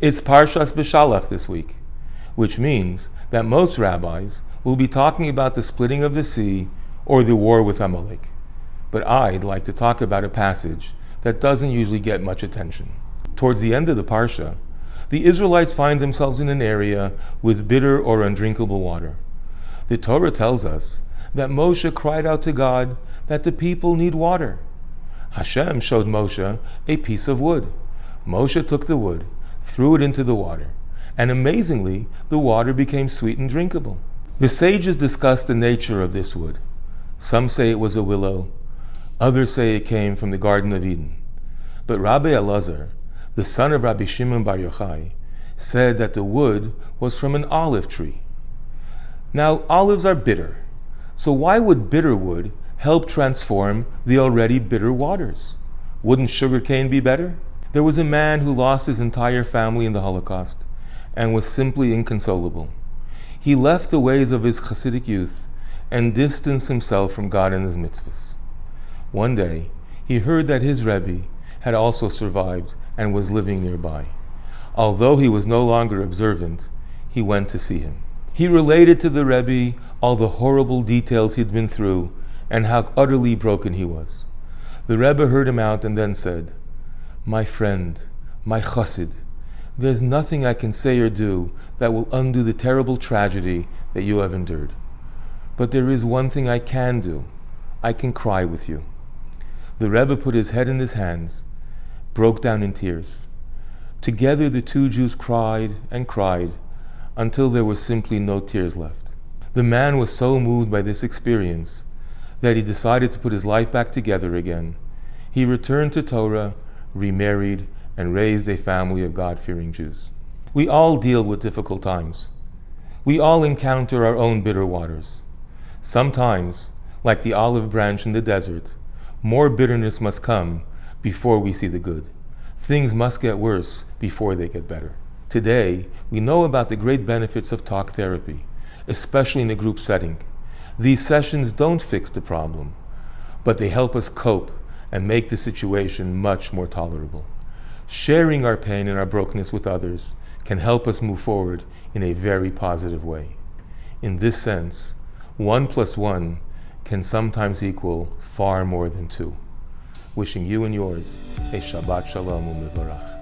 It's Parshas Beshalach this week, which means that most rabbis will be talking about the splitting of the sea or the war with Amalek. But I'd like to talk about a passage that doesn't usually get much attention. Towards the end of the Parsha, the Israelites find themselves in an area with bitter or undrinkable water. The Torah tells us that Moshe cried out to God that the people need water. Hashem showed Moshe a piece of wood. Moshe took the wood, threw it into the water, and amazingly, the water became sweet and drinkable. The sages discussed the nature of this wood. Some say it was a willow, others say it came from the Garden of Eden. But Rabbi Elazar, the son of Rabbi Shimon Bar Yochai, said that the wood was from an olive tree. Now, olives are bitter, so why would bitter wood help transform the already bitter waters? Wouldn't sugarcane be better? There was a man who lost his entire family in the Holocaust and was simply inconsolable. He left the ways of his Hasidic youth and distanced himself from God and his mitzvahs. One day, he heard that his Rebbe had also survived and was living nearby. Although he was no longer observant, he went to see him. He related to the Rebbe all the horrible details he'd been through and how utterly broken he was. The Rebbe heard him out and then said, "My friend, my chassid, there's nothing I can say or do that will undo the terrible tragedy that you have endured. But there is one thing I can do. I can cry with you." The Rebbe put his head in his hands, broke down in tears. Together the two Jews cried and cried until there were simply no tears left. The man was so moved by this experience that he decided to put his life back together again. He returned to Torah, remarried, and raised a family of God-fearing Jews. We all deal with difficult times. We all encounter our own bitter waters. Sometimes, like the olive branch in the desert, more bitterness must come before we see the good. Things must get worse before they get better. Today, we know about the great benefits of talk therapy, especially in a group setting. These sessions don't fix the problem, but they help us cope and make the situation much more tolerable. Sharing our pain and our brokenness with others can help us move forward in a very positive way. In this sense, 1 + 1 can sometimes equal far more than 2. Wishing you and yours a Shabbat Shalom u'Mevorach.